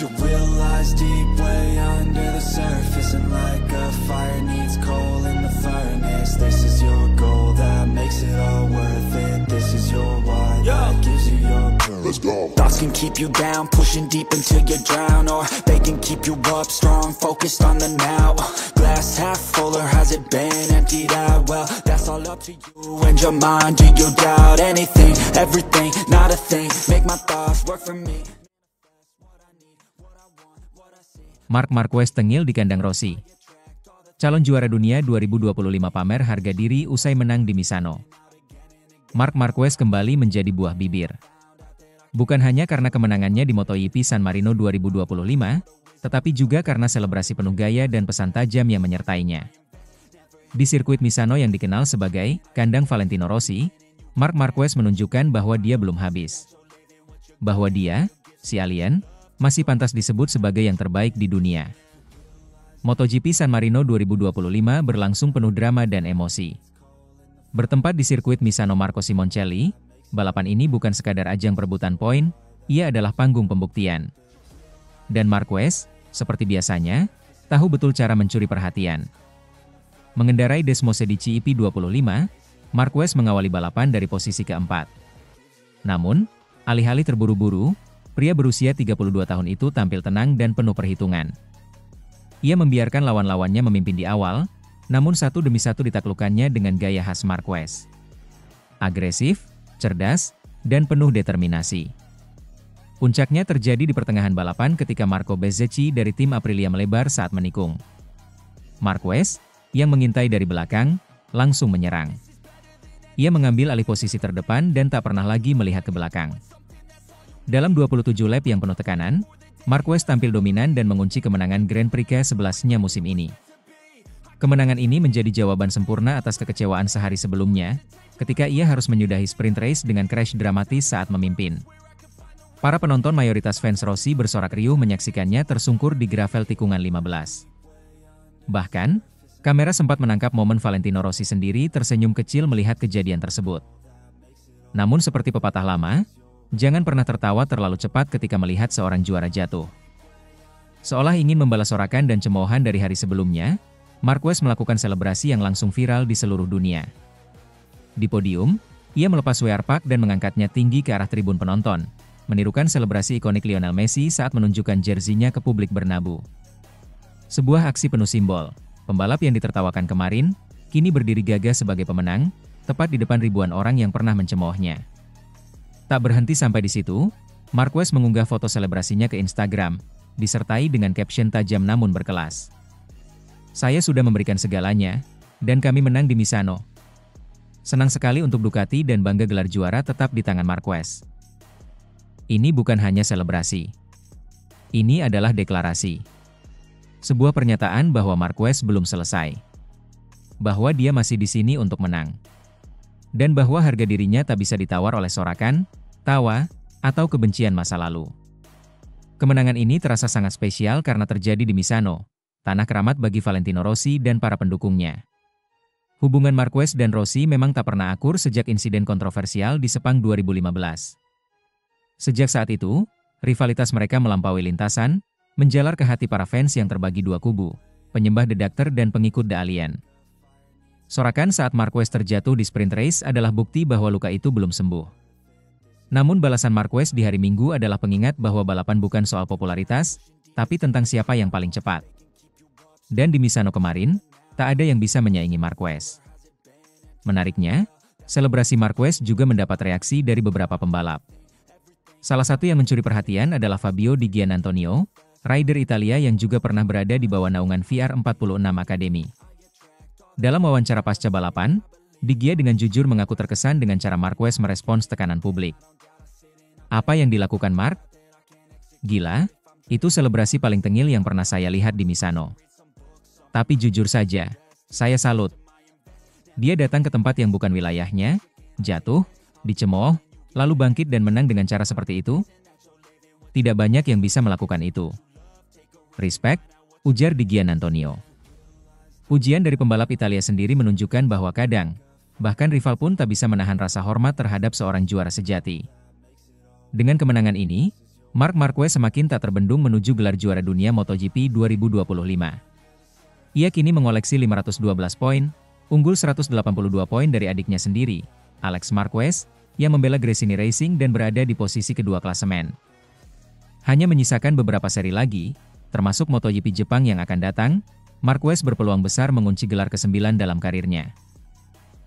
You realize deep way under the surface, and like a fire needs coal in the furnace. This is your goal that makes it all worth it. This is your why that gives you your purpose. Let's go. Thoughts can keep you down, pushing deep until you drown, or they can keep you up strong, focused on the now. Glass half full, or has it been emptied out? Well, that's all up to you and your mind. Do you doubt anything, everything, not a thing? Make my thoughts work for me. Marc Marquez tengil di kandang Rossi. Calon juara dunia 2025 pamer harga diri usai menang di Misano. Marc Marquez kembali menjadi buah bibir. Bukan hanya karena kemenangannya di MotoGP San Marino 2025, tetapi juga karena selebrasi penuh gaya dan pesan tajam yang menyertainya. Di sirkuit Misano yang dikenal sebagai kandang Valentino Rossi, Marc Marquez menunjukkan bahwa dia belum habis. Bahwa dia, si alien, masih pantas disebut sebagai yang terbaik di dunia. MotoGP San Marino 2025 berlangsung penuh drama dan emosi. Bertempat di sirkuit Misano Marco Simoncelli, balapan ini bukan sekadar ajang perebutan poin, ia adalah panggung pembuktian. Dan Marquez, seperti biasanya, tahu betul cara mencuri perhatian. Mengendarai Desmosedici EP25, Marquez mengawali balapan dari posisi keempat. Namun, alih-alih terburu-buru, pria berusia 32 tahun itu tampil tenang dan penuh perhitungan. Ia membiarkan lawan-lawannya memimpin di awal, namun satu demi satu ditaklukkannya dengan gaya khas Marquez. Agresif, cerdas, dan penuh determinasi. Puncaknya terjadi di pertengahan balapan ketika Marco Bezzecchi dari tim Aprilia melebar saat menikung. Marquez, yang mengintai dari belakang, langsung menyerang. Ia mengambil alih posisi terdepan dan tak pernah lagi melihat ke belakang. Dalam 27 lap yang penuh tekanan, Marquez tampil dominan dan mengunci kemenangan Grand Prix ke-11-nya musim ini. Kemenangan ini menjadi jawaban sempurna atas kekecewaan sehari sebelumnya, ketika ia harus menyudahi sprint race dengan crash dramatis saat memimpin. Para penonton mayoritas fans Rossi bersorak riuh menyaksikannya tersungkur di gravel tikungan 15. Bahkan, kamera sempat menangkap momen Valentino Rossi sendiri tersenyum kecil melihat kejadian tersebut. Namun seperti pepatah lama, jangan pernah tertawa terlalu cepat ketika melihat seorang juara jatuh. Seolah ingin membalas sorakan dan cemoohan dari hari sebelumnya, Marquez melakukan selebrasi yang langsung viral di seluruh dunia. Di podium, ia melepas wear pack dan mengangkatnya tinggi ke arah tribun penonton, menirukan selebrasi ikonik Lionel Messi saat menunjukkan jersinya ke publik Bernabeu. Sebuah aksi penuh simbol, pembalap yang ditertawakan kemarin, kini berdiri gagah sebagai pemenang, tepat di depan ribuan orang yang pernah mencemoohnya. Tak berhenti sampai di situ, Marquez mengunggah foto selebrasinya ke Instagram, disertai dengan caption tajam namun berkelas. "Saya sudah memberikan segalanya, dan kami menang di Misano. Senang sekali untuk Ducati dan bangga gelar juara tetap di tangan Marquez." Ini bukan hanya selebrasi. Ini adalah deklarasi. Sebuah pernyataan bahwa Marquez belum selesai. Bahwa dia masih di sini untuk menang. Dan bahwa harga dirinya tak bisa ditawar oleh sorakan, tawa, atau kebencian masa lalu. Kemenangan ini terasa sangat spesial karena terjadi di Misano, tanah keramat bagi Valentino Rossi dan para pendukungnya. Hubungan Marquez dan Rossi memang tak pernah akur sejak insiden kontroversial di Sepang 2015. Sejak saat itu, rivalitas mereka melampaui lintasan, menjalar ke hati para fans yang terbagi dua kubu, penyembah The Doctor dan pengikut The Alien. Sorakan saat Marquez terjatuh di sprint race adalah bukti bahwa luka itu belum sembuh. Namun balasan Marquez di hari Minggu adalah pengingat bahwa balapan bukan soal popularitas, tapi tentang siapa yang paling cepat. Dan di Misano kemarin, tak ada yang bisa menyaingi Marquez. Menariknya, selebrasi Marquez juga mendapat reaksi dari beberapa pembalap. Salah satu yang mencuri perhatian adalah Fabio Di Giannantonio, rider Italia yang juga pernah berada di bawah naungan VR46 Academy. Dalam wawancara pasca balapan, Di Gia dengan jujur mengaku terkesan dengan cara Marquez merespons tekanan publik. "Apa yang dilakukan Mark? Gila, itu selebrasi paling tengil yang pernah saya lihat di Misano. Tapi jujur saja, saya salut. Dia datang ke tempat yang bukan wilayahnya, jatuh, dicemooh, lalu bangkit dan menang dengan cara seperti itu? Tidak banyak yang bisa melakukan itu. Respect," ujar Di Giannantonio. Pujian dari pembalap Italia sendiri menunjukkan bahwa kadang, bahkan rival pun tak bisa menahan rasa hormat terhadap seorang juara sejati. Dengan kemenangan ini, Marc Marquez semakin tak terbendung menuju gelar juara dunia MotoGP 2025. Ia kini mengoleksi 512 poin, unggul 182 poin dari adiknya sendiri, Alex Marquez, yang membela Gresini Racing dan berada di posisi kedua klasemen. Hanya menyisakan beberapa seri lagi, termasuk MotoGP Jepang yang akan datang, Marquez berpeluang besar mengunci gelar ke-9 dalam karirnya.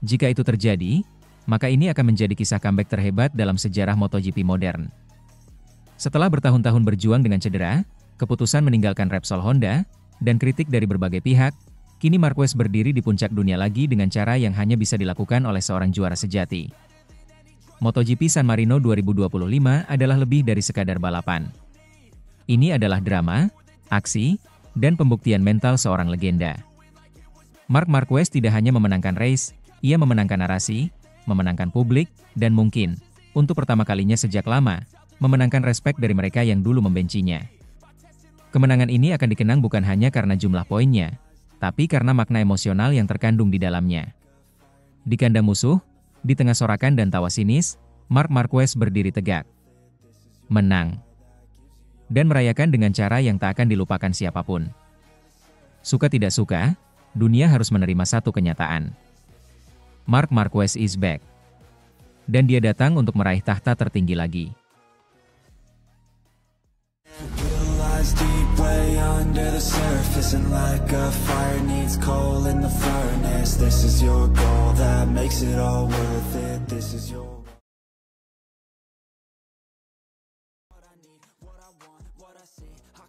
Jika itu terjadi, maka ini akan menjadi kisah comeback terhebat dalam sejarah MotoGP modern. Setelah bertahun-tahun berjuang dengan cedera, keputusan meninggalkan Repsol Honda, dan kritik dari berbagai pihak, kini Marquez berdiri di puncak dunia lagi dengan cara yang hanya bisa dilakukan oleh seorang juara sejati. MotoGP San Marino 2025 adalah lebih dari sekadar balapan. Ini adalah drama, aksi, dan pembuktian mental seorang legenda. Marc Marquez tidak hanya memenangkan race, ia memenangkan narasi, memenangkan publik, dan mungkin, untuk pertama kalinya sejak lama, memenangkan respek dari mereka yang dulu membencinya. Kemenangan ini akan dikenang bukan hanya karena jumlah poinnya, tapi karena makna emosional yang terkandung di dalamnya. Di kandang musuh, di tengah sorakan dan tawa sinis, Marc Marquez berdiri tegak. Menang. Dan merayakan dengan cara yang tak akan dilupakan siapapun. Suka tidak suka, dunia harus menerima satu kenyataan. Marc Marquez is back. Dan dia datang untuk meraih tahta tertinggi lagi. Deep way under the surface, and like a fire needs coal in the furnace. This is your goal that makes it all worth it. This is your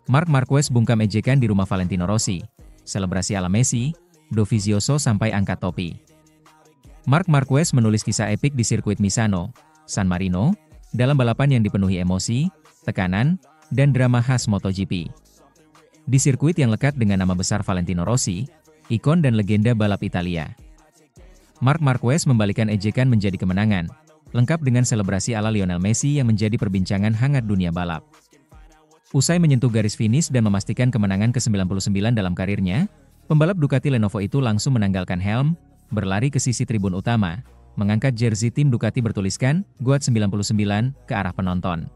Marc Marquez bungkam ejekan di rumah Valentino Rossi, selebrasi ala Messi, Dovizioso sampai angkat topi. Marc Marquez menulis kisah epik di sirkuit Misano, San Marino, dalam balapan yang dipenuhi emosi, tekanan, dan drama khas MotoGP. Di sirkuit yang lekat dengan nama besar Valentino Rossi, ikon dan legenda balap Italia. Marc Marquez membalikan ejekan menjadi kemenangan, lengkap dengan selebrasi ala Lionel Messi yang menjadi perbincangan hangat dunia balap. Usai menyentuh garis finish dan memastikan kemenangan ke-99 dalam karirnya, pembalap Ducati Lenovo itu langsung menanggalkan helm, berlari ke sisi tribun utama, mengangkat jersey tim Ducati bertuliskan GOAT 99 ke arah penonton.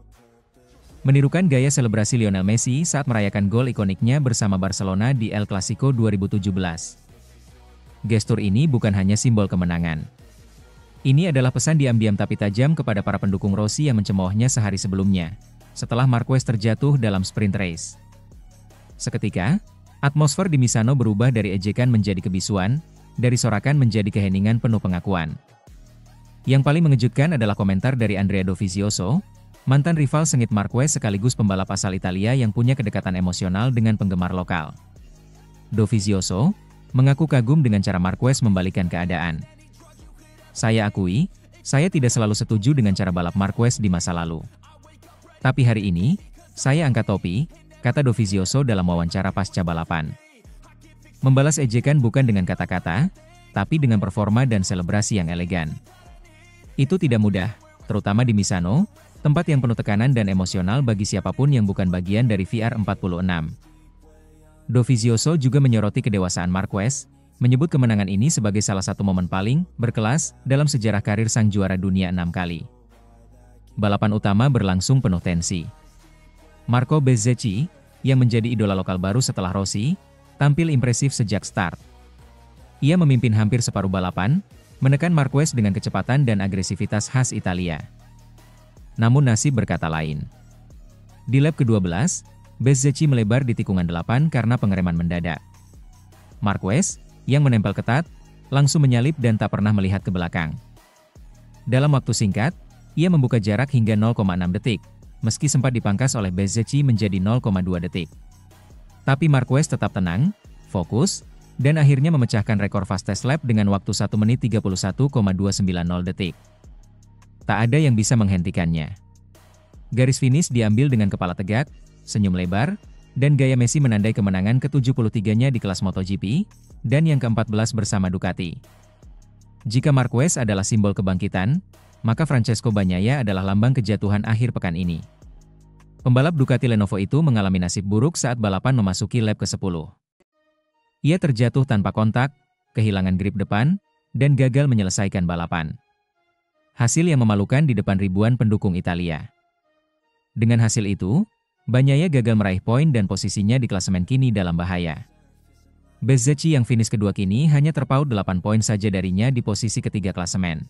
Menirukan gaya selebrasi Lionel Messi saat merayakan gol ikoniknya bersama Barcelona di El Clasico 2017. Gestur ini bukan hanya simbol kemenangan. Ini adalah pesan diam-diam tapi tajam kepada para pendukung Rossi yang mencemoohnya sehari sebelumnya, setelah Marquez terjatuh dalam sprint race. Seketika, atmosfer di Misano berubah dari ejekan menjadi kebisuan, dari sorakan menjadi keheningan penuh pengakuan. Yang paling mengejutkan adalah komentar dari Andrea Dovizioso, mantan rival sengit Marquez sekaligus pembalap asal Italia yang punya kedekatan emosional dengan penggemar lokal. Dovizioso mengaku kagum dengan cara Marquez membalikan keadaan. Saya akui, saya tidak selalu setuju dengan cara balap Marquez di masa lalu. Tapi hari ini, saya angkat topi, kata Dovizioso dalam wawancara pasca balapan. Membalas ejekan bukan dengan kata-kata, tapi dengan performa dan selebrasi yang elegan. Itu tidak mudah, terutama di Misano, tempat yang penuh tekanan dan emosional bagi siapapun yang bukan bagian dari VR46. Dovizioso juga menyoroti kedewasaan Marquez, menyebut kemenangan ini sebagai salah satu momen paling berkelas dalam sejarah karir sang juara dunia 6 kali. Balapan utama berlangsung penuh tensi. Marco Bezzecchi, yang menjadi idola lokal baru setelah Rossi, tampil impresif sejak start. Ia memimpin hampir separuh balapan, menekan Marquez dengan kecepatan dan agresivitas khas Italia. Namun nasib berkata lain. Di lap ke-12, Bezzecchi melebar di tikungan 8 karena pengereman mendadak. Marquez, yang menempel ketat, langsung menyalip dan tak pernah melihat ke belakang. Dalam waktu singkat, ia membuka jarak hingga 0,6 detik, meski sempat dipangkas oleh Bezzecchi menjadi 0,2 detik. Tapi Marquez tetap tenang, fokus, dan akhirnya memecahkan rekor fastest lap dengan waktu 1 menit 31,290 detik. Tak ada yang bisa menghentikannya. Garis finish diambil dengan kepala tegak, senyum lebar, dan gaya Messi menandai kemenangan ke-73-nya di kelas MotoGP, dan yang ke-14 bersama Ducati. Jika Marquez adalah simbol kebangkitan, maka Francesco Bagnaia adalah lambang kejatuhan akhir pekan ini. Pembalap Ducati Lenovo itu mengalami nasib buruk saat balapan memasuki lap ke-10. Ia terjatuh tanpa kontak, kehilangan grip depan, dan gagal menyelesaikan balapan. Hasil yang memalukan di depan ribuan pendukung Italia. Dengan hasil itu, Bagnaia gagal meraih poin dan posisinya di klasemen kini dalam bahaya. Bezzecchi yang finish kedua kini hanya terpaut 8 poin saja darinya di posisi ketiga klasemen.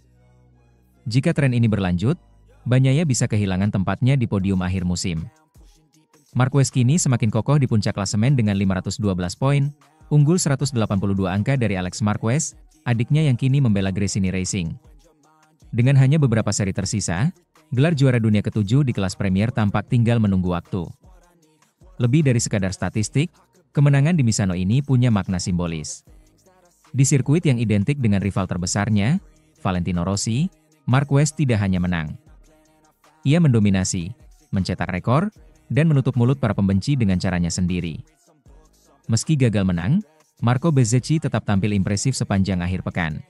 Jika tren ini berlanjut, Bagnaia bisa kehilangan tempatnya di podium akhir musim. Marquez kini semakin kokoh di puncak klasemen dengan 512 poin, unggul 182 angka dari Alex Marquez, adiknya yang kini membela Gresini Racing. Dengan hanya beberapa seri tersisa, gelar juara dunia ke-7 di kelas Premier tampak tinggal menunggu waktu. Lebih dari sekadar statistik, kemenangan di Misano ini punya makna simbolis. Di sirkuit yang identik dengan rival terbesarnya, Valentino Rossi, Marquez tidak hanya menang. Ia mendominasi, mencetak rekor, dan menutup mulut para pembenci dengan caranya sendiri. Meski gagal menang, Marco Bezzecchi tetap tampil impresif sepanjang akhir pekan.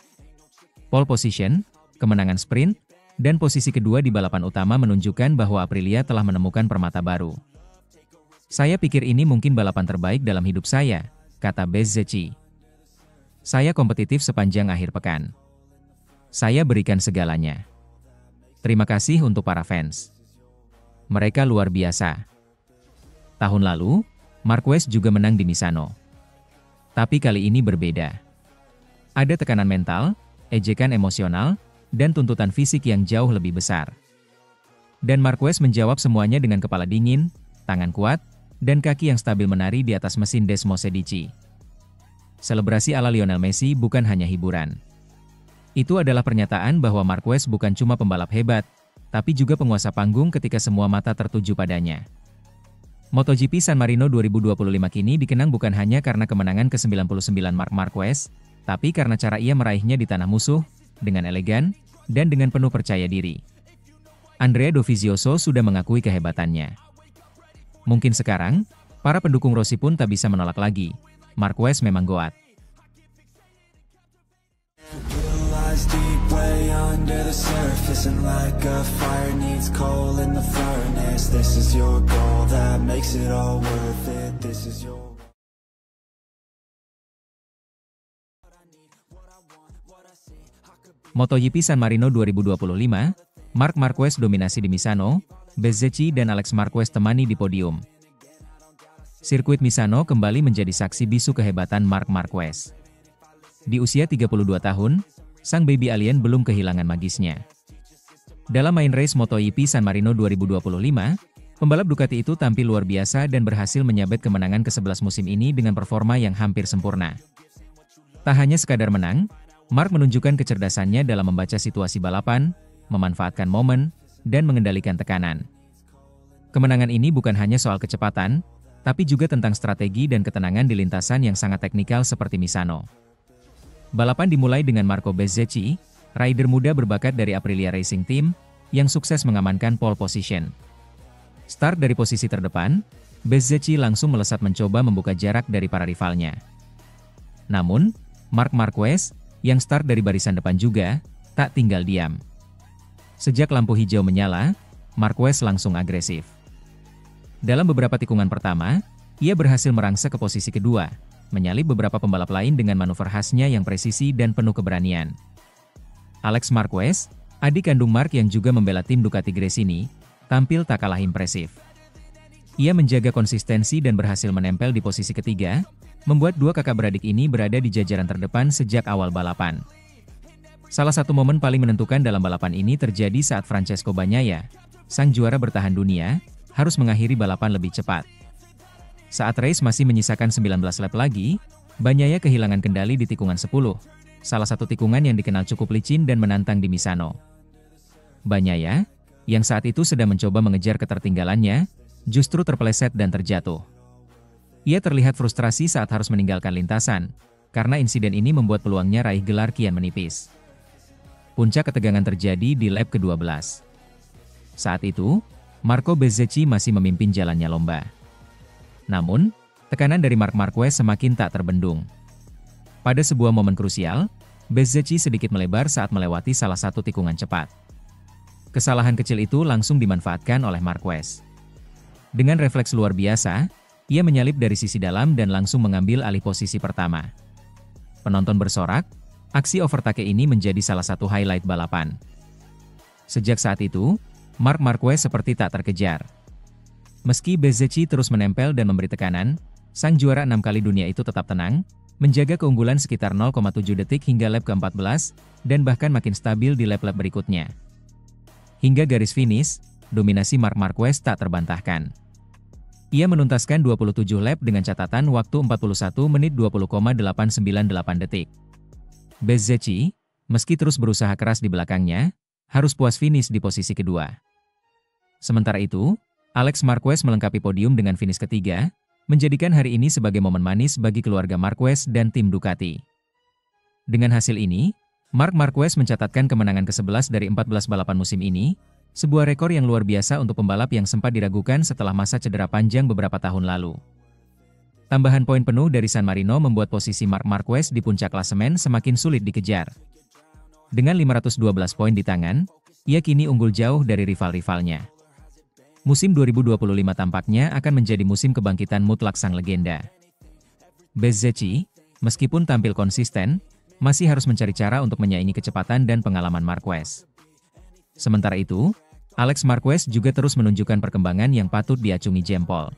Pole position, kemenangan sprint, dan posisi kedua di balapan utama menunjukkan bahwa Aprilia telah menemukan permata baru. Saya pikir ini mungkin balapan terbaik dalam hidup saya, kata Bezzecchi. Saya kompetitif sepanjang akhir pekan. Saya berikan segalanya. Terima kasih untuk para fans. Mereka luar biasa. Tahun lalu, Marquez juga menang di Misano. Tapi kali ini berbeda. Ada tekanan mental, ejekan emosional, dan tuntutan fisik yang jauh lebih besar. Dan Marquez menjawab semuanya dengan kepala dingin, tangan kuat, dan kaki yang stabil menari di atas mesin Desmos Medici. Selebrasi ala Lionel Messi bukan hanya hiburan. Itu adalah pernyataan bahwa Marquez bukan cuma pembalap hebat, tapi juga penguasa panggung ketika semua mata tertuju padanya. MotoGP San Marino 2025 kini dikenang bukan hanya karena kemenangan ke-99 Marc Marquez, tapi karena cara ia meraihnya di tanah musuh, dengan elegan, dan dengan penuh percaya diri. Andrea Dovizioso sudah mengakui kehebatannya. Mungkin sekarang, para pendukung Rossi pun tak bisa menolak lagi. Marquez memang goat. MotoGP San Marino 2025, Marc Marquez dominasi di Misano, Bezzecchi dan Alex Marquez temani di podium. Sirkuit Misano kembali menjadi saksi bisu kehebatan Marc Marquez. Di usia 32 tahun, sang baby alien belum kehilangan magisnya. Dalam main race MotoGP San Marino 2025, pembalap Ducati itu tampil luar biasa dan berhasil menyabet kemenangan ke-11 musim ini dengan performa yang hampir sempurna. Tak hanya sekadar menang, Marc menunjukkan kecerdasannya dalam membaca situasi balapan, memanfaatkan momen, dan mengendalikan tekanan. Kemenangan ini bukan hanya soal kecepatan, tapi juga tentang strategi dan ketenangan di lintasan yang sangat teknikal seperti Misano. Balapan dimulai dengan Marco Bezzecchi, rider muda berbakat dari Aprilia Racing Team, yang sukses mengamankan pole position. Start dari posisi terdepan, Bezzecchi langsung melesat mencoba membuka jarak dari para rivalnya. Namun, Marc Marquez, yang start dari barisan depan juga, tak tinggal diam. Sejak lampu hijau menyala, Marquez langsung agresif. Dalam beberapa tikungan pertama, ia berhasil merangsek ke posisi kedua, menyalip beberapa pembalap lain dengan manuver khasnya yang presisi dan penuh keberanian. Alex Marquez, adik kandung Marc yang juga membela tim Ducati Gresini, tampil tak kalah impresif. Ia menjaga konsistensi dan berhasil menempel di posisi ketiga, membuat dua kakak beradik ini berada di jajaran terdepan sejak awal balapan. Salah satu momen paling menentukan dalam balapan ini terjadi saat Francesco Bagnaia, sang juara bertahan dunia, harus mengakhiri balapan lebih cepat. Saat race masih menyisakan 19 lap lagi, Bagnaia kehilangan kendali di tikungan 10, salah satu tikungan yang dikenal cukup licin dan menantang di Misano. Bagnaia, yang saat itu sedang mencoba mengejar ketertinggalannya, justru terpeleset dan terjatuh. Ia terlihat frustrasi saat harus meninggalkan lintasan, karena insiden ini membuat peluangnya raih gelar kian menipis. Puncak ketegangan terjadi di lap ke-12. Saat itu, Marco Bezzecchi masih memimpin jalannya lomba. Namun, tekanan dari Marc Marquez semakin tak terbendung. Pada sebuah momen krusial, Bezzecchi sedikit melebar saat melewati salah satu tikungan cepat. Kesalahan kecil itu langsung dimanfaatkan oleh Marquez. Dengan refleks luar biasa, ia menyalip dari sisi dalam dan langsung mengambil alih posisi pertama. Penonton bersorak, aksi overtake ini menjadi salah satu highlight balapan. Sejak saat itu, Marc Marquez seperti tak terkejar. Meski Bezzecchi terus menempel dan memberi tekanan, sang juara 6 kali dunia itu tetap tenang, menjaga keunggulan sekitar 0,7 detik hingga lap ke-14, dan bahkan makin stabil di lap-lap berikutnya. Hingga garis finish, dominasi Marc Marquez tak terbantahkan. Ia menuntaskan 27 lap dengan catatan waktu 41 menit 20,898 detik. Bezzecchi, meski terus berusaha keras di belakangnya, harus puas finish di posisi kedua. Sementara itu, Alex Marquez melengkapi podium dengan finish ketiga, menjadikan hari ini sebagai momen manis bagi keluarga Marquez dan tim Ducati. Dengan hasil ini, Marc Marquez mencatatkan kemenangan ke-11 dari 14 balapan musim ini, sebuah rekor yang luar biasa untuk pembalap yang sempat diragukan setelah masa cedera panjang beberapa tahun lalu. Tambahan poin penuh dari San Marino membuat posisi Marc Marquez di puncak klasemen semakin sulit dikejar. Dengan 512 poin di tangan, ia kini unggul jauh dari rival-rivalnya. Musim 2025 tampaknya akan menjadi musim kebangkitan mutlak sang legenda. Bezzecchi, meskipun tampil konsisten, masih harus mencari cara untuk menyaingi kecepatan dan pengalaman Marquez. Sementara itu, Alex Marquez juga terus menunjukkan perkembangan yang patut diacungi jempol.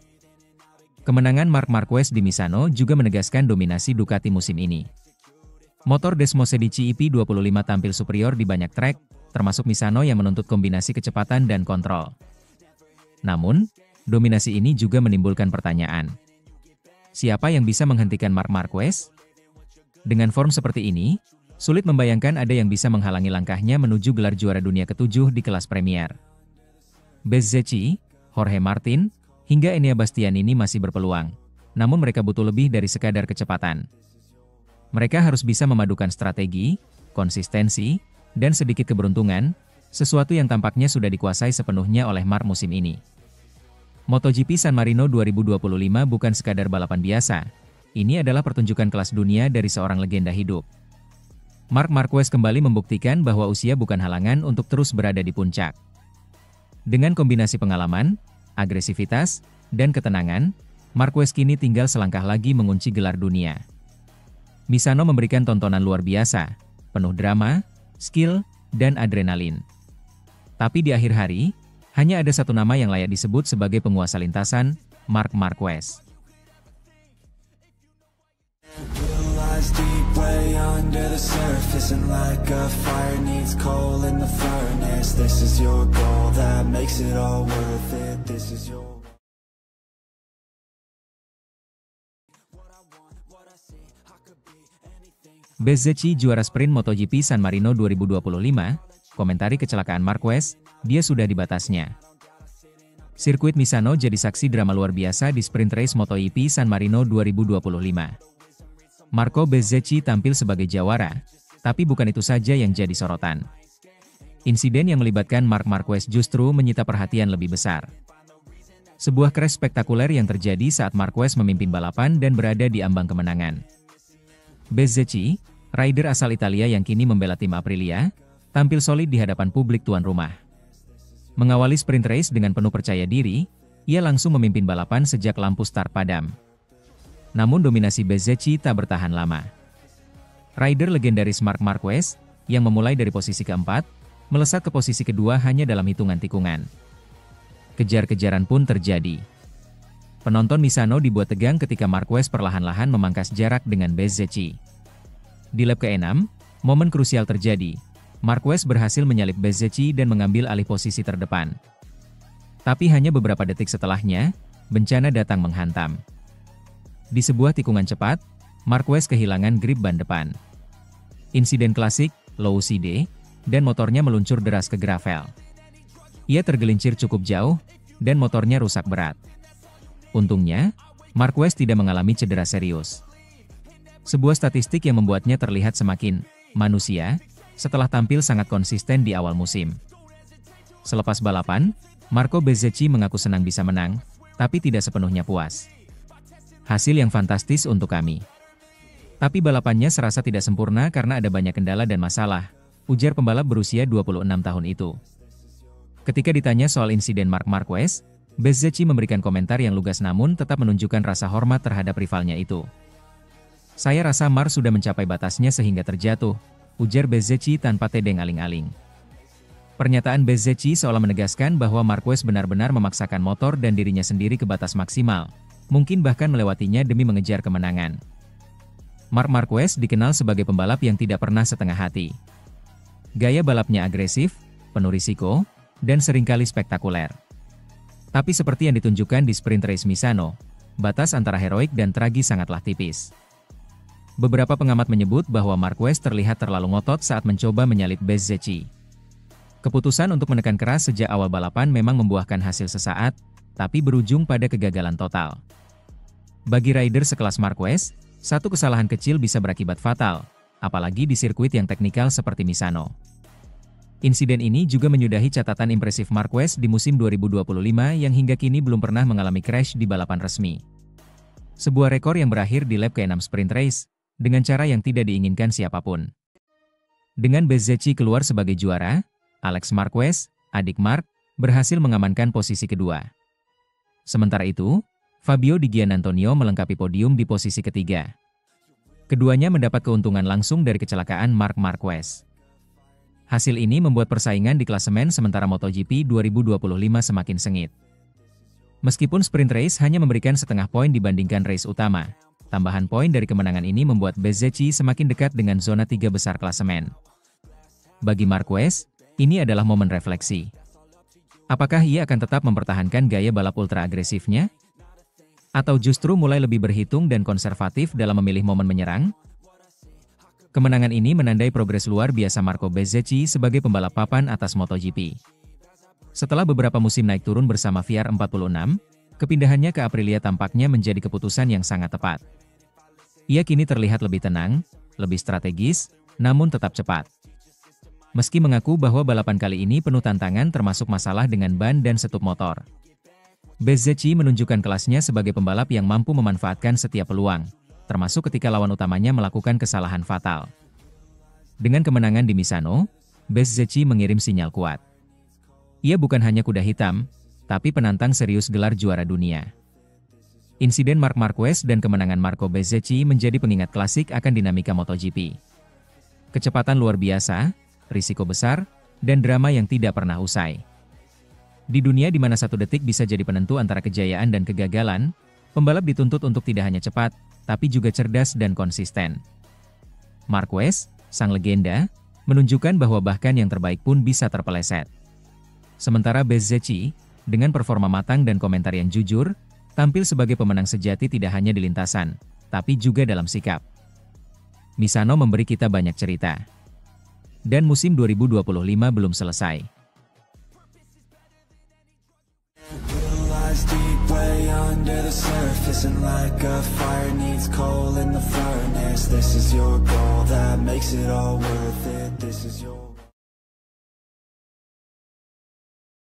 Kemenangan Marc Marquez di Misano juga menegaskan dominasi Ducati musim ini. Motor Desmosedici EP25 tampil superior di banyak trek, termasuk Misano yang menuntut kombinasi kecepatan dan kontrol. Namun, dominasi ini juga menimbulkan pertanyaan. Siapa yang bisa menghentikan Marc Marquez? Dengan form seperti ini, sulit membayangkan ada yang bisa menghalangi langkahnya menuju gelar juara dunia ke-7 di kelas Premier. Bezzecchi, Jorge Martin, hingga Enea Bastianini masih berpeluang, namun mereka butuh lebih dari sekadar kecepatan. Mereka harus bisa memadukan strategi, konsistensi, dan sedikit keberuntungan, sesuatu yang tampaknya sudah dikuasai sepenuhnya oleh Marc musim ini. MotoGP San Marino 2025 bukan sekadar balapan biasa, ini adalah pertunjukan kelas dunia dari seorang legenda hidup. Marc Marquez kembali membuktikan bahwa usia bukan halangan untuk terus berada di puncak. Dengan kombinasi pengalaman, agresivitas, dan ketenangan, Marquez kini tinggal selangkah lagi mengunci gelar dunia. Misano memberikan tontonan luar biasa, penuh drama, skill, dan adrenalin. Tapi di akhir hari, hanya ada satu nama yang layak disebut sebagai penguasa lintasan, Marc Marquez. Deep way under the surface, and like a fire needs coal in the furnace. This is your goal that makes it all worth it. This is your Bezzecchi juara sprint MotoGP San Marino 2025, komentari kecelakaan Marquez, dia sudah di batasnya. Sirkuit Misano jadi saksi drama luar biasa di sprint race MotoGP San Marino 2025. Marco Bezzecchi tampil sebagai jawara, tapi bukan itu saja yang jadi sorotan. Insiden yang melibatkan Marc Marquez justru menyita perhatian lebih besar. Sebuah crash spektakuler yang terjadi saat Marquez memimpin balapan dan berada di ambang kemenangan. Bezzecchi, rider asal Italia yang kini membela tim Aprilia, tampil solid di hadapan publik tuan rumah. Mengawali sprint race dengan penuh percaya diri, ia langsung memimpin balapan sejak lampu start padam. Namun dominasi Bezzecchi tak bertahan lama. Rider legendaris Marc Marquez, yang memulai dari posisi keempat, melesat ke posisi kedua hanya dalam hitungan tikungan. Kejar-kejaran pun terjadi. Penonton Misano dibuat tegang ketika Marquez perlahan-lahan memangkas jarak dengan Bezzecchi. Di lap ke-6, momen krusial terjadi. Marquez berhasil menyalip Bezzecchi dan mengambil alih posisi terdepan. Tapi hanya beberapa detik setelahnya, bencana datang menghantam. Di sebuah tikungan cepat, Marquez kehilangan grip ban depan. Insiden klasik, low CD, dan motornya meluncur deras ke gravel. Ia tergelincir cukup jauh, dan motornya rusak berat. Untungnya, Marquez tidak mengalami cedera serius. Sebuah statistik yang membuatnya terlihat semakin manusia, setelah tampil sangat konsisten di awal musim. Selepas balapan, Marco Bezzecchi mengaku senang bisa menang, tapi tidak sepenuhnya puas. Hasil yang fantastis untuk kami. Tapi balapannya serasa tidak sempurna karena ada banyak kendala dan masalah, ujar pembalap berusia 26 tahun itu. Ketika ditanya soal insiden Marc Marquez, Bezzecchi memberikan komentar yang lugas namun tetap menunjukkan rasa hormat terhadap rivalnya itu. Saya rasa Marc sudah mencapai batasnya sehingga terjatuh, ujar Bezzecchi tanpa tedeng aling-aling. Pernyataan Bezzecchi seolah menegaskan bahwa Marquez benar-benar memaksakan motor dan dirinya sendiri ke batas maksimal, mungkin bahkan melewatinya demi mengejar kemenangan. Marc Marquez dikenal sebagai pembalap yang tidak pernah setengah hati. Gaya balapnya agresif, penuh risiko, dan seringkali spektakuler. Tapi seperti yang ditunjukkan di sprint race Misano, batas antara heroik dan tragis sangatlah tipis. Beberapa pengamat menyebut bahwa Marquez terlihat terlalu ngotot saat mencoba menyalip Bezzecchi. Keputusan untuk menekan keras sejak awal balapan memang membuahkan hasil sesaat, tapi berujung pada kegagalan total. Bagi rider sekelas Marquez, satu kesalahan kecil bisa berakibat fatal, apalagi di sirkuit yang teknikal seperti Misano. Insiden ini juga menyudahi catatan impresif Marquez di musim 2025 yang hingga kini belum pernah mengalami crash di balapan resmi. Sebuah rekor yang berakhir di lap ke-6 sprint race, dengan cara yang tidak diinginkan siapapun. Dengan Bezzecchi keluar sebagai juara, Alex Marquez, adik Marc, berhasil mengamankan posisi kedua. Sementara itu, Fabio Di Giannantonio melengkapi podium di posisi ketiga. Keduanya mendapat keuntungan langsung dari kecelakaan Marc Marquez. Hasil ini membuat persaingan di klasemen sementara MotoGP 2025 semakin sengit. Meskipun sprint race hanya memberikan setengah poin dibandingkan race utama, tambahan poin dari kemenangan ini membuat Bezzecchi semakin dekat dengan zona 3 besar klasemen. Bagi Marquez, ini adalah momen refleksi. Apakah ia akan tetap mempertahankan gaya balap ultra agresifnya? Atau justru mulai lebih berhitung dan konservatif dalam memilih momen menyerang? Kemenangan ini menandai progres luar biasa Marco Bezzecchi sebagai pembalap papan atas MotoGP. Setelah beberapa musim naik turun bersama VR46, kepindahannya ke Aprilia tampaknya menjadi keputusan yang sangat tepat. Ia kini terlihat lebih tenang, lebih strategis, namun tetap cepat. Meski mengaku bahwa balapan kali ini penuh tantangan termasuk masalah dengan ban dan setup motor. Bezzecchi menunjukkan kelasnya sebagai pembalap yang mampu memanfaatkan setiap peluang, termasuk ketika lawan utamanya melakukan kesalahan fatal. Dengan kemenangan di Misano, Bezzecchi mengirim sinyal kuat. Ia bukan hanya kuda hitam, tapi penantang serius gelar juara dunia. Insiden Marc Marquez dan kemenangan Marco Bezzecchi menjadi pengingat klasik akan dinamika MotoGP. Kecepatan luar biasa, risiko besar, dan drama yang tidak pernah usai. Di dunia di mana satu detik bisa jadi penentu antara kejayaan dan kegagalan, pembalap dituntut untuk tidak hanya cepat, tapi juga cerdas dan konsisten. Marquez, sang legenda, menunjukkan bahwa bahkan yang terbaik pun bisa terpeleset. Sementara Bezzecchi, dengan performa matang dan komentar yang jujur, tampil sebagai pemenang sejati tidak hanya di lintasan, tapi juga dalam sikap. Misano memberi kita banyak cerita. Dan musim 2025 belum selesai. Deep way under the surface, and like a fire needs coal in the furnace. This is your goal that makes it all worth it. This is your